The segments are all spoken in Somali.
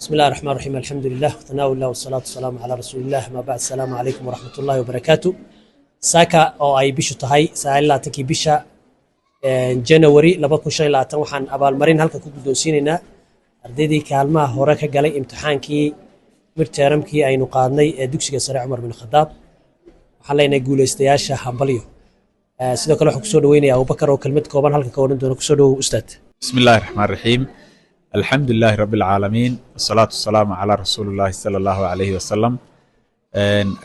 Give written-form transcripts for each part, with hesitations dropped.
بسم الله الرحمن الرحيم الحمد لله ثناء الله والصلاة والسلام على رسول الله ما بعد السلام عليكم ورحمة الله وبركاته ساكا أو أي بيشو تهاي سايلا تكي بيشا جانوري لبكون شيء لا تروحان أبا المرين هلك كوب دوسيننا أرديدي كالما هوراك جالي امتحان كي مرترم كي أي نقادني دكسي سريع عمر بن الخطاب وحلينا نقول استياشة حنبليو سيدو كلو حكسود ويني أبو بكر وكلمة كوبان هلك كون دون كسودو أستاذ بسم الله الرحمن الرحيم الحمد لله رب العالمين والصلاة والسلام على رسول الله صلى الله عليه وسلم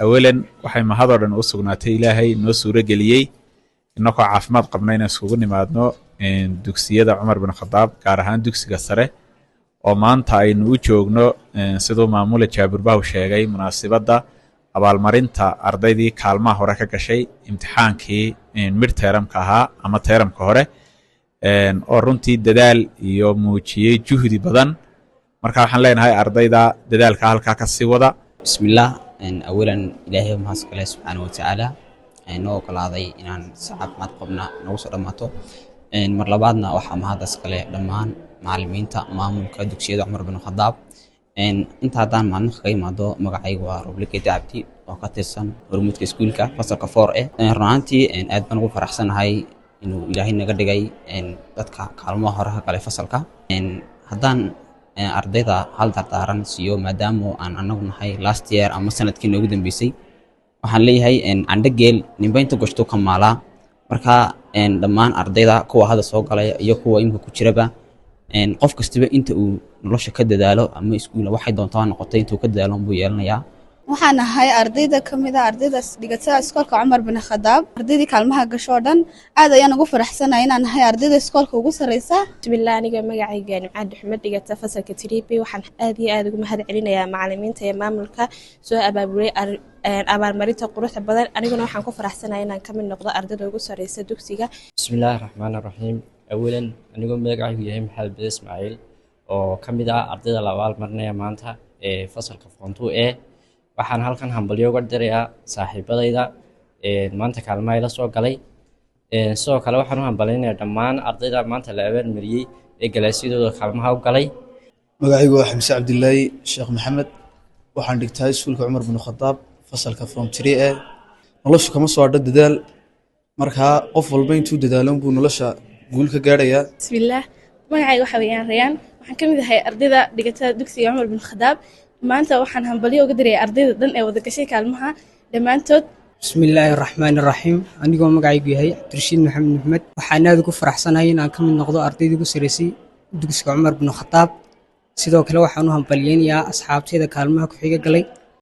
أولا waxay mahadoodan u sugnaatay Ilaahay noo suura geliyay inagoo caafimaad qabnayna isugu nimaadno dugsiyada Umar bin Khattab gaar ahaan dugsiga sare oo maanta aynu u joogno sidoo maamula Jaabir Baaw sheegay munaasabada abaalmarinta ardaydii kaalmaha hore ka gashay imtixaankii midtermka ahaa ama termka hore oo runtii dadaal iyo muujiyay juhdi badan marka waxaan leenahay ardayda dadaalka halka ka sii wada bismillah awalan ilaahay mahadsan subhanahu wa ta'ala inoo qalaaday inaan saxaafad qabna nagu soo dhamaato mar labaadna waxa mahadas kale dhamaan macallimiinta maamulka dugsiyada Umar bin Khattab inta hadaan maalin ka imaado magacaygu waa Roblikeeti Cabdi oo ka tirsan hormuudka iskuulka fasalka 4 runtii aad baan ugu faraxsanahay inuu ilaahay naga dhigay dadka kaalmaha hore ka galay fasalka hadaan ardayda hal dardaaran siyo maadaama aan anagu nahay last year ama sanadkii ugu dambeysay waxaan leeyahay andageel nimbaynta goshto kamaala marka dhamaan ardayda kuwa hada soo galay iyo kuwa imka ku jiraba qof kastaba inta uu nolosha ka dadaalo ama iskuul waxay doontaa noqotay intuu ka dadaalo buu yeelanayaa waxaan ahay ardayda kamid ah ardayda dhigata iskoolka Umar bin Khattab ardaydii kaalmaha gasho dhan aad ayaan ugu faraxsanahay inaan ahay ardayda iskoolka ugu sareysa bismillah aniga magacayga Nimcad Axmed dhigata fasalka 3B waxaan aad iyo aad ugu mahad celinayaa macallimiinta iyo maamulka soo abaabulay abaalmarinta quruxda badan aniguna waxaan ku faraxsanahay inaan kamid noqdo ardayda ugu sareysa dugsiga bismillahir rahmaanir rahiim awalan anigu magacaygu yahay Maxamed Ismaaciil oo kamid ah ardayda la abaalmarinaya maanta ee fasalka 4A waxaan halkan hambalyo uga dirayaa saaxiibadayda maanta kaalmaha ila soo galay sidoo kale waxaan u hambaleynayaa dhammaan ardayda maanta la abaalmariyay ee galaasyadooda kaalmaha u galay magacaygu waa Xamse Cabdillaahi Sheekh Maxamed waxaan dhigtaa iskuulka Umar bin Khattab fasalka form 3A noloshu kama soo hadho dadaal marka qof walba intuu dadaalo buu nolosha guul ka gaarayaa bismillah magacaygu waxa weeyaan Rayaan waxaan kamid ahay ardayda dhigata dugsiga Umar bin Khattab maanta waxaan hambalyo uga dirayaa ardayda dhan ee wada gashay kaalmaha dhamaantood bismillaahir rahmaanir rahiim anigoo magacaygu yahay Abdirashiid Maxamed Maxmed waxaan aad ugu faraxsanahay inaan ka mid noqdo ardayda ugu sareysay dugsiga Umar bin Khattab sidoo kale waxaan u hambalyeeyaa asxaabtayda kaalmaha ku xiga galay